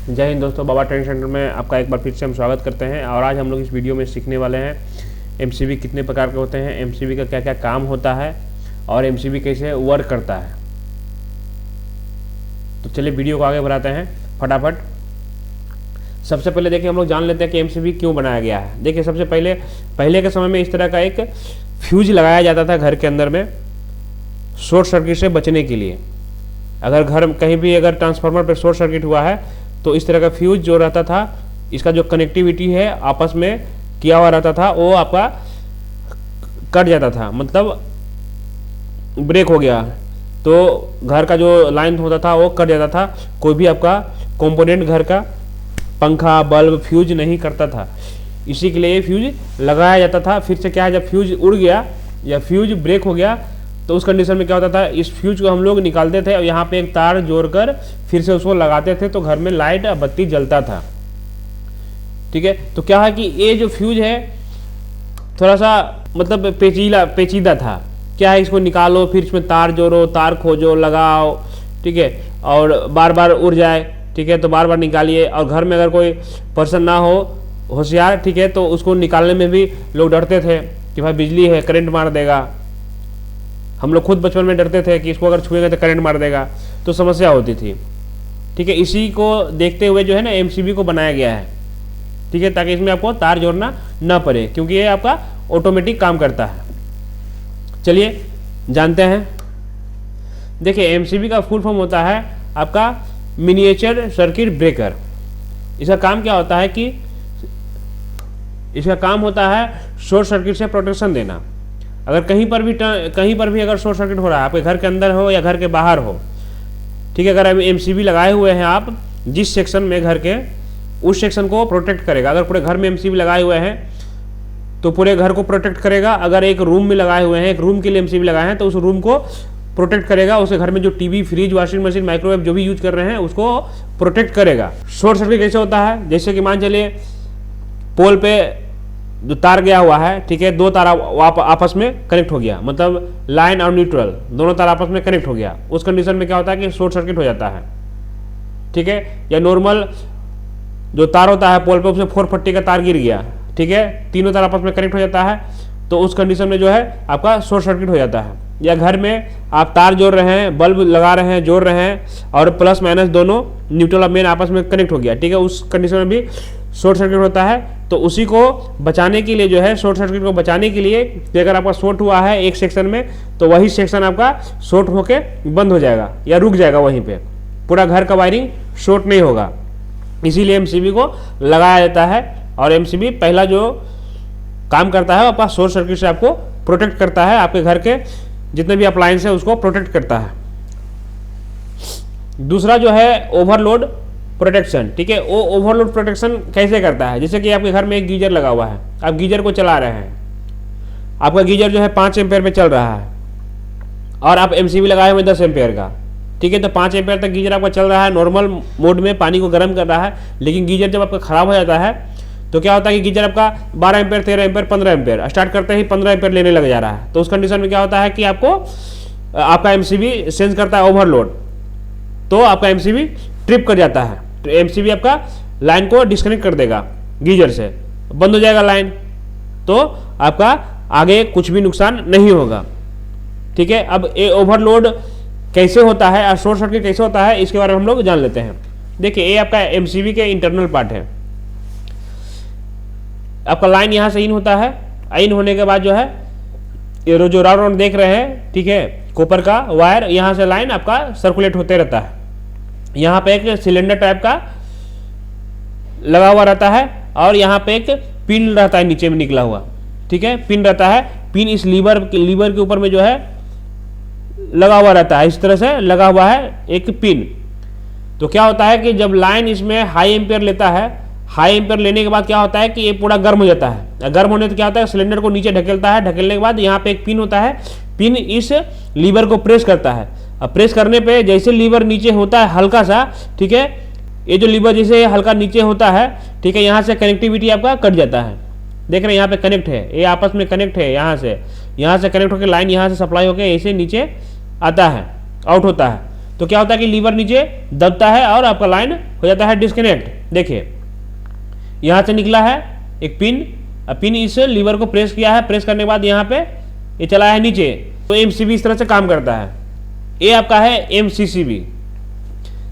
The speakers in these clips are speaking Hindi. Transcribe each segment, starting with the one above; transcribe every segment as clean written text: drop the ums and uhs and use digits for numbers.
जय हिंद दोस्तों, बाबा ट्रेनिंग सेंटर में आपका एक बार फिर से हम स्वागत करते हैं। और आज हम लोग इस वीडियो में सीखने वाले हैं एमसीबी कितने प्रकार के होते हैं, एमसीबी का क्या क्या काम होता है और एमसीबी कैसे वर्क करता है। तो चलिए वीडियो को आगे बढ़ाते हैं फटाफट। सबसे पहले देखिए हम लोग जान लेते हैं कि एमसीबी क्यों बनाया गया है। देखिए सबसे पहले के समय में इस तरह का एक फ्यूज लगाया जाता था घर के अंदर में, शॉर्ट सर्किट से बचने के लिए। अगर घर कहीं भी अगर ट्रांसफार्मर पर शॉर्ट सर्किट हुआ है तो इस तरह का फ्यूज जो रहता था, इसका जो कनेक्टिविटी है आपस में किया हुआ रहता था, वो आपका कट जाता था, मतलब ब्रेक हो गया तो घर का जो लाइन होता था वो कट जाता था। कोई भी आपका कंपोनेंट घर का पंखा बल्ब फ्यूज नहीं करता था, इसी के लिए ये फ्यूज लगाया जाता था। फिर से क्या है, जब फ्यूज उड़ गया या फ्यूज ब्रेक हो गया तो उस कंडीशन में क्या होता था, इस फ्यूज को हम लोग निकालते थे और यहाँ पे एक तार जोड़कर फिर से उसको लगाते थे तो घर में लाइट बत्ती जलता था। ठीक है, तो क्या है कि ये जो फ्यूज है थोड़ा सा मतलब पेचीदा था। क्या है, इसको निकालो फिर इसमें तार जोड़ो, तार खोजो, लगाओ, ठीक है, और बार बार उड़ जाए, ठीक है, तो बार बार निकालिए। और घर में अगर कोई पर्सन ना हो होशियार, ठीक है, तो उसको निकालने में भी लोग डरते थे कि भाई बिजली है करंट मार देगा। हम लोग खुद बचपन में डरते थे कि इसको अगर छुएंगे तो करंट मार देगा, तो समस्या होती थी। ठीक है, इसी को देखते हुए जो है ना एमसीबी को बनाया गया है, ठीक है, ताकि इसमें आपको तार जोड़ना ना पड़े, क्योंकि ये आपका ऑटोमेटिक काम करता है। चलिए जानते हैं। देखिए एमसीबी का फुल फॉर्म होता है आपका मिनिएचर सर्किट ब्रेकर। इसका काम क्या होता है कि इसका काम होता है शॉर्ट सर्किट से प्रोटेक्शन देना। अगर कहीं पर भी अगर शॉर्ट सर्किट हो रहा है, आपके घर के अंदर हो या घर के बाहर हो, ठीक है, अगर एमसीबी लगाए हुए हैं आप जिस सेक्शन में घर के, उस सेक्शन को प्रोटेक्ट करेगा। अगर पूरे घर में एमसीबी लगाए हुए हैं तो पूरे घर को प्रोटेक्ट करेगा। अगर एक रूम में लगाए हुए हैं, एक रूम के लिए एमसीबी लगाए हैं, तो उस रूम को प्रोटेक्ट करेगा। उसके घर में जो TV, fridge, washing machine, microwave जो भी यूज कर रहे हैं उसको प्रोटेक्ट करेगा। शॉर्ट सर्किट कैसे होता है, जैसे कि मान चलिए पोल पे जो तार गया हुआ है, ठीक है, दो तार आपस में कनेक्ट हो गया, मतलब लाइन और न्यूट्रल दोनों तार आपस में कनेक्ट हो गया। उस कंडीशन में क्या होता है कि शॉर्ट सर्किट हो जाता है। ठीक है, या नॉर्मल जो तार होता है पोल पे, उसमें 440 का तार गिर गया, ठीक है, तीनों तार आपस में कनेक्ट हो जाता है, तो उस कंडीशन में जो है आपका शॉर्ट सर्किट हो जाता है। या घर में आप तार जोड़ रहे हैं, बल्ब लगा रहे हैं, जोड़ रहे हैं, और प्लस माइनस दोनों न्यूट्रल और मेन आपस में कनेक्ट हो गया, ठीक है, उस कंडीशन में भी शॉर्ट सर्किट होता है। तो उसी को बचाने के लिए जो है, शॉर्ट सर्किट को बचाने के लिए, अगर आपका शॉर्ट हुआ है एक सेक्शन में तो वही सेक्शन आपका शॉर्ट होके बंद हो जाएगा या रुक जाएगा वहीं पे, पूरा घर का वायरिंग शॉर्ट नहीं होगा। इसीलिए एमसीबी को लगाया जाता है। और एमसीबी पहला जो काम करता है आपका शॉर्ट सर्किट से आपको प्रोटेक्ट करता है, आपके घर के जितने भी अप्लायंस है उसको प्रोटेक्ट करता है। दूसरा जो है ओवरलोड प्रोटेक्शन। ठीक है, वो ओवरलोड प्रोटेक्शन कैसे करता है, जैसे कि आपके घर में एक गीजर लगा हुआ है, आप गीजर को चला रहे हैं, आपका गीजर जो है 5 एम्पेयर पे चल रहा है और आप एमसीबी लगाए हुए 10 एम्पेयर का, ठीक है, तो 5 एम्पेयर तक गीजर आपका चल रहा है, नॉर्मल मोड में पानी को गर्म कर रहा है। लेकिन गीजर जब आपका खराब हो जाता है तो क्या होता है कि गीजर आपका 12 एम्पेयर, 13 एम्पेयर, 15 एम्पेयर स्टार्ट करते ही 15 एम्पेयर लेने लग जा रहा है। तो उस कंडीशन में क्या होता है कि आपका एमसीबी सेंस करता है ओवरलोड, तो आपका एमसीबी ट्रिप कर जाता है। तो एमसीबी आपका लाइन को डिस्कनेक्ट कर देगा, गीजर से बंद हो जाएगा लाइन, तो आपका आगे कुछ भी नुकसान नहीं होगा। ठीक है, अब ये ओवरलोड कैसे होता है और शॉर्ट सर्किट कैसे होता है, इसके बारे में हम लोग जान लेते हैं। देखिए ये आपका एमसीबी के इंटरनल पार्ट है। आपका लाइन यहाँ से इन होता है, इन होने के बाद जो है ये जो राउंड देख रहे हैं, ठीक है, कॉपर का वायर, यहाँ से लाइन आपका सर्कुलेट होते रहता है। यहाँ पे एक सिलेंडर टाइप का लगा हुआ रहता है और यहाँ पे एक पिन रहता है नीचे में निकला हुआ, ठीक है, पिन रहता है। पिन इस लीवर के ऊपर में जो है लगा हुआ रहता है, इस तरह से लगा हुआ है एक पिन। तो क्या होता है कि जब लाइन इसमें हाई एम्पेयर लेता है, हाई एम्पेयर लेने के बाद क्या होता है कि ये पूरा गर्म हो जाता है। गर्म होने से क्या होता है, सिलेंडर को नीचे ढकेलता है, ढकेलने के बाद यहाँ पे एक पिन होता है, पिन इस लीवर को प्रेस करता है। अब प्रेस करने पे जैसे लीवर नीचे होता है हल्का सा, ठीक है, ये जो लीवर जैसे हल्का नीचे होता है, ठीक है, यहाँ से कनेक्टिविटी आपका कट जाता है। देख रहे हैं यहाँ पे कनेक्ट है, ये आपस में कनेक्ट है, यहाँ से कनेक्ट होकर लाइन यहाँ से सप्लाई होकर ऐसे नीचे आता है, आउट होता है। तो क्या होता है कि लीवर नीचे दबता है और आपका लाइन हो जाता है डिस्कनेक्ट। देखिए यहाँ से निकला है एक पिन, पिन इस लीवर को प्रेस किया है, प्रेस करने के बाद यहाँ पे ये चला है नीचे, तो एमसीबी इस तरह से काम करता है। ये आपका है एमसीसीबी।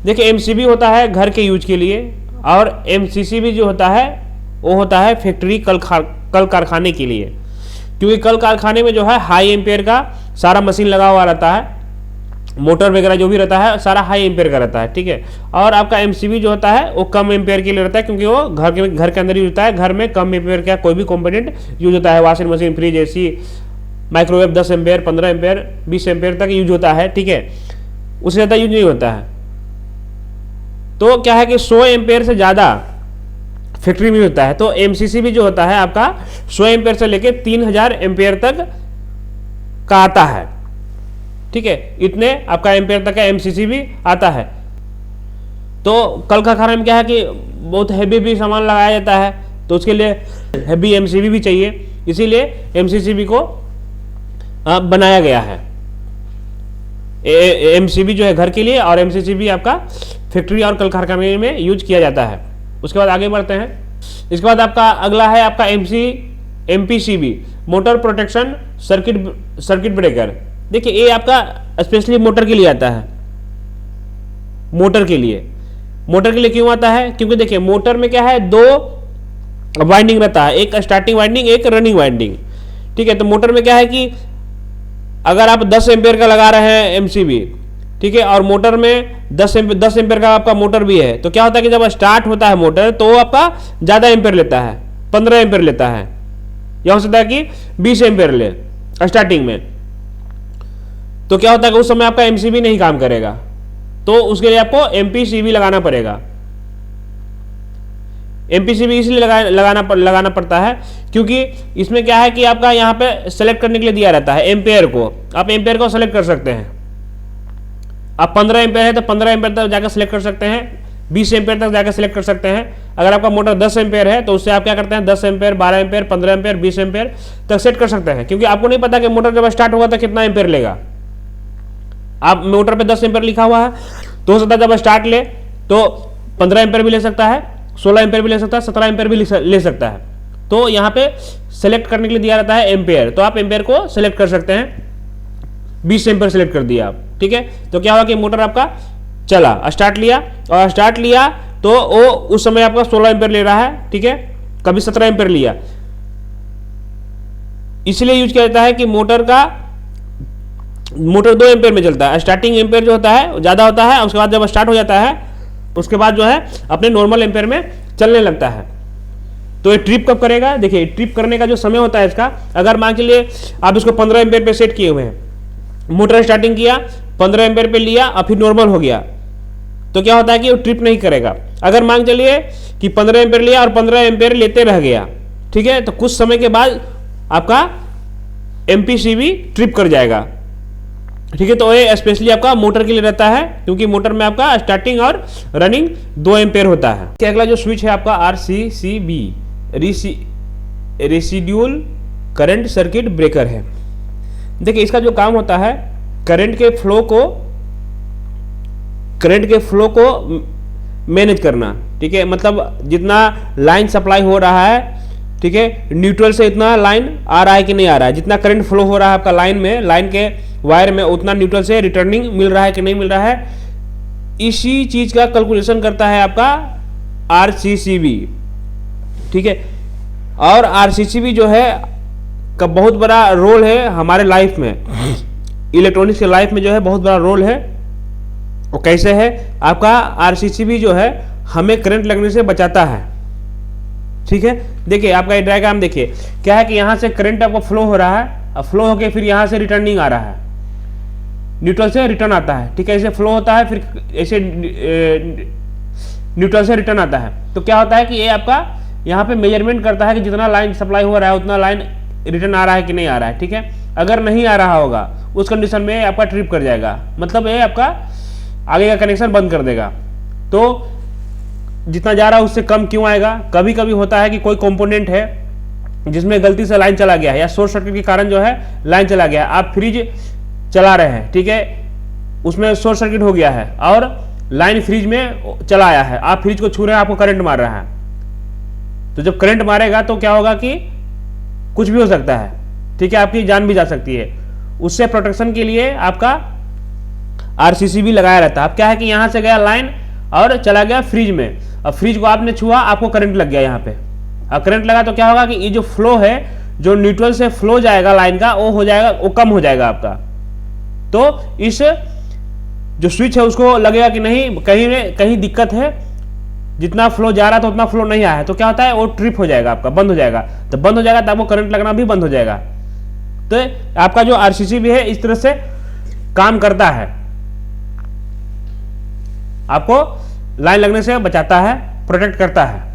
देखिए एमसीबी होता है घर के यूज के लिए, और एमसीसीबी जो होता है वो होता है फैक्ट्री कल कारखाने के लिए, क्योंकि कल कारखाने में जो है हाई एम्पेयर का सारा मशीन लगा हुआ रहता है, मोटर वगैरह जो भी रहता है सारा हाई एम्पेयर का रहता है, ठीक है। और आपका एमसीबी जो होता है वो कम एम्पेयर के लिए रहता है, क्योंकि वो घर के अंदर यूज होता है। घर में कम एम्पेयर का कोई भी कंपोनेंट यूज होता है, washing machine, fridge, AC, microwave 10 ampere, 15 ampere, 20 ampere तक यूज होता है, ठीक है, उससे ज़्यादा यूज नहीं होता है। तो क्या है कि 100 एम्पेयर से ज़्यादा फैक्ट्री में होता है। तो एमसीसीबी जो होता है आपका 100 एम्पेयर से लेके 3000 एम्पेयर तक का आता है, ठीक है, इतने आपका एम्पेयर तक का एमसीसीबी आता है। तो कल कारखाने में क्या है कि बहुत हैवी भी सामान लगाया जाता है, तो उसके लिए हैवी एमसीबी भी चाहिए, इसीलिए एमसीसीबी को बनाया गया है। एमसीबी जो है घर के लिए, और एमसीसीबी आपका फैक्ट्री और कल कारखाने में यूज किया जाता है। उसके बाद आगे बढ़ते हैं। इसके बाद आपका अगला है आपका MPCB, motor protection circuit breaker. देखिए ये आपका स्पेशली मोटर के लिए आता है। मोटर के लिए क्यों आता है? क्योंकि देखिए मोटर में क्या है, 2 वाइंडिंग रहता है, एक स्टार्टिंग वाइंडिंग, एक रनिंग वाइंडिंग, ठीक है। तो मोटर में क्या है कि अगर आप 10 एम्पेयर का लगा रहे हैं एमसीबी, ठीक है, और मोटर में 10 एम्पेयर का आपका मोटर भी है, तो क्या होता है कि जब स्टार्ट होता है मोटर तो वो आपका ज़्यादा एम्पेयर लेता है, 15 एम्पेयर लेता है, या हो सकता है कि 20 एम्पेयर ले स्टार्टिंग में। तो क्या होता है कि उस समय आपका एमसीबी नहीं काम करेगा, तो उसके लिए आपको एमपीसीबी लगाना पड़ेगा। एमपीसीबी इसलिए लगाना पड़ता है क्योंकि इसमें क्या है कि आपका यहाँ पे सेलेक्ट करने के लिए दिया रहता है एम्पेयर को। आप एम्पेयर को सेलेक्ट कर सकते हैं। आप 15 एम्पेयर है तो 15 एम्पेयर तक जाकर सेलेक्ट कर सकते हैं, 20 एम्पेयर तक जाकर सेलेक्ट कर सकते हैं। अगर आपका मोटर 10 एम्पेयर है तो उससे आप क्या करते हैं, 10 एम्पेयर, 12 एम्पेयर, 15 एम्पेयर, 20 एम्पेयर तक सेट कर सकते हैं, क्योंकि आपको नहीं पता कि मोटर जब स्टार्ट होगा तो कितना एम्पेयर लेगा। आप मोटर पे 10 एम्पेयर लिखा हुआ है, तो हो सकता है जब स्टार्ट ले तो 15 एम्पेयर भी ले सकता है, 16 एम्पेयर भी ले सकता है, 17 एम्पेयर भी ले सकता है। तो यहाँ पे सेलेक्ट करने के लिए दिया रहता है एम्पेयर, तो आप एम्पेयर को सेलेक्ट कर सकते हैं। 20 एम्पेयर सेलेक्ट कर दिया आप, ठीक है। तो क्या हुआ कि मोटर आपका चला, स्टार्ट लिया, और स्टार्ट लिया तो वो उस समय आपका 16 एम्पेयर ले रहा है, ठीक है, कभी 17 एम्पेयर लिया। इसलिए यूज किया जाता है कि मोटर 2 एम्पेयर में चलता है। स्टार्टिंग एम्पेयर जो होता है ज़्यादा होता है, उसके बाद जब स्टार्ट हो जाता है उसके बाद जो है अपने नॉर्मल एम्पेयर में चलने लगता है। तो ये ट्रिप कब करेगा? देखिए ट्रिप करने का जो समय होता है इसका, अगर मान के लिए आप इसको 15 एम्पेयर पे सेट किए हुए हैं, मोटर स्टार्टिंग किया, 15 एम्पेयर पे लिया और फिर नॉर्मल हो गया, तो क्या होता है कि वो ट्रिप नहीं करेगा। अगर मान चलिए कि 15 एम्पेयर लिया और 15 एम्पेयर लेते रह गया, ठीक है, तो कुछ समय के बाद आपका एमपीसीबी ट्रिप कर जाएगा, ठीक है। तो ये स्पेशली आपका मोटर के लिए रहता है, क्योंकि मोटर में आपका स्टार्टिंग और रनिंग 2 एम्पेयर होता है। अगला जो स्विच है आपका RCCB, residual current circuit breaker है। देखिए इसका जो काम होता है करंट के फ्लो को मैनेज करना, ठीक है। मतलब जितना लाइन सप्लाई हो रहा है, ठीक है, न्यूट्रल से इतना लाइन आ रहा है कि नहीं आ रहा है, जितना करंट फ्लो हो रहा है आपका लाइन में, लाइन के वायर में, उतना न्यूट्रल से रिटर्निंग मिल रहा है कि नहीं मिल रहा है, इसी चीज का कैलकुलेशन करता है आपका आरसीसीबी, ठीक है। और आरसीसीबी जो है का बहुत बड़ा रोल है हमारे लाइफ में, इलेक्ट्रॉनिक्स के लाइफ में जो है बहुत बड़ा रोल है। वो कैसे है? आपका आरसीसीबी जो है हमें करंट लगने से बचाता है, ठीक है। देखिए आपका ये डायग्राम देखिए, क्या है कि यहाँ से करंट आपको फ्लो हो रहा है, और फ्लो होके फिर यहाँ से रिटर्निंग आ रहा है, न्यूट्रल से रिटर्न आता है, ठीक है। ऐसे फ्लो होता है, फिर ऐसे न्यूट्रल से रिटर्न आता है। तो क्या होता है कि ये आपका यहाँ पे मेजरमेंट करता है कि जितना लाइन सप्लाई हो रहा है उतना लाइन रिटर्न आ रहा है कि नहीं आ रहा है, ठीक है। अगर नहीं आ रहा होगा उस कंडीशन में आपका ट्रिप कर जाएगा, मतलब ये आपका आगे का कनेक्शन बंद कर देगा। तो जितना जा रहा है उससे कम क्यों आएगा? कभी कभी होता है कि कोई कंपोनेंट है जिसमें गलती से लाइन चला गया है, या शॉर्ट सर्किट के कारण जो है लाइन चला गया है। आप फ्रिज चला रहे हैं, ठीक है, उसमें शॉर्ट सर्किट हो गया है और लाइन फ्रिज में चला आया है, आप फ्रिज को छू रहे हैं, आपको करंट मार रहा है। तो जब करंट मारेगा तो क्या होगा कि कुछ भी हो सकता है, ठीक है, आपकी जान भी जा सकती है। उससे प्रोटेक्शन के लिए आपका आरसीसी भी लगाया रहता है। अब क्या है कि यहां से गया लाइन और चला गया फ्रिज में, अब फ्रिज को आपने छुआ, आपको करंट लग गया यहाँ पे। अब करंट लगा तो क्या होगा कि ये जो फ्लो है, जो न्यूट्रल से फ्लो जाएगा लाइन का, वो हो जाएगा, वो कम हो जाएगा आपका। तो इस जो स्विच है उसको लगेगा कि नहीं, कहीं दिक्कत है, जितना फ्लो जा रहा था उतना फ्लो नहीं आया है, तो क्या होता है, वो ट्रिप हो जाएगा, आपका बंद हो जाएगा। तो बंद हो जाएगा तो आपको करंट लगना भी बंद हो जाएगा। तो आपका जो आरसीसी भी है इस तरह से काम करता है, आपको लाइन लगने से बचाता है, प्रोटेक्ट करता है।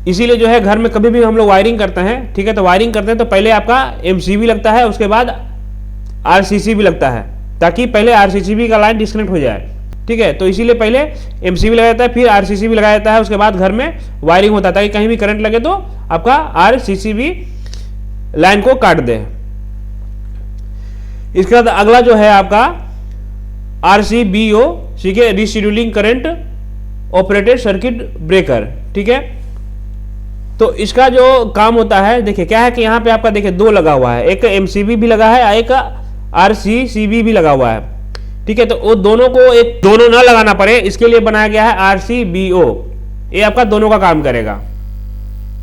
इसीलिए जो है घर में कभी भी हम लोग वायरिंग करते हैं, ठीक है, तो वायरिंग करते हैं तो पहले आपका एमसीबी लगता है, उसके बाद आरसीसी भी लगता है, ताकि पहले आरसीसी का लाइन डिस्कनेक्ट हो जाए, ठीक है। तो इसीलिए पहले एमसीबी लगाया जाता है, फिर आरसीसी भी लगाया जाता है, उसके बाद घर में वायरिंग होता है, ताकि कहीं भी करंट लगे तो आपका आरसीसी भी लाइन को काट दे। इसके बाद अगला जो है आपका आरसीबीओ, ठीक है, rescheduling current operated circuit breaker, ठीक है। तो इसका जो काम होता है, देखिए क्या है कि यहाँ पे आपका देखिए दो लगा हुआ है, एक एमसीबी भी लगा है, एक आरसीसीबी भी लगा हुआ है, ठीक है। तो वो दोनों को एक दोनों ना लगाना पड़े, इसके लिए बनाया गया है आरसीबीओ। ये आपका दोनों का काम करेगा,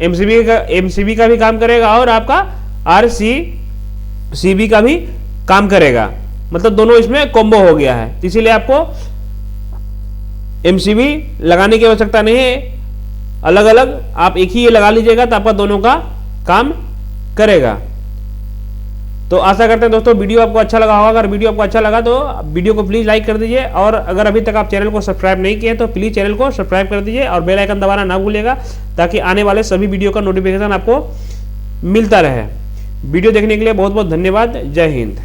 एमसीबी का भी काम करेगा और आपका आरसीसीबी का भी काम करेगा, मतलब दोनों इसमें कॉम्बो हो गया है। इसीलिए आपको एमसीबी लगाने की आवश्यकता नहीं है, अलग अलग आप एक ही ये लगा लीजिएगा तो आपका दोनों का काम करेगा। तो आशा करते हैं दोस्तों वीडियो आपको अच्छा लगा होगा। अगर वीडियो आपको अच्छा लगा तो वीडियो को प्लीज़ लाइक कर दीजिए, और अगर अभी तक आप चैनल को सब्सक्राइब नहीं किए तो प्लीज़ चैनल को सब्सक्राइब कर दीजिए और बेल आइकन दबाना ना भूलिएगा, ताकि आने वाले सभी वीडियो का नोटिफिकेशन आपको मिलता रहे। वीडियो देखने के लिए बहुत बहुत धन्यवाद। जय हिंद।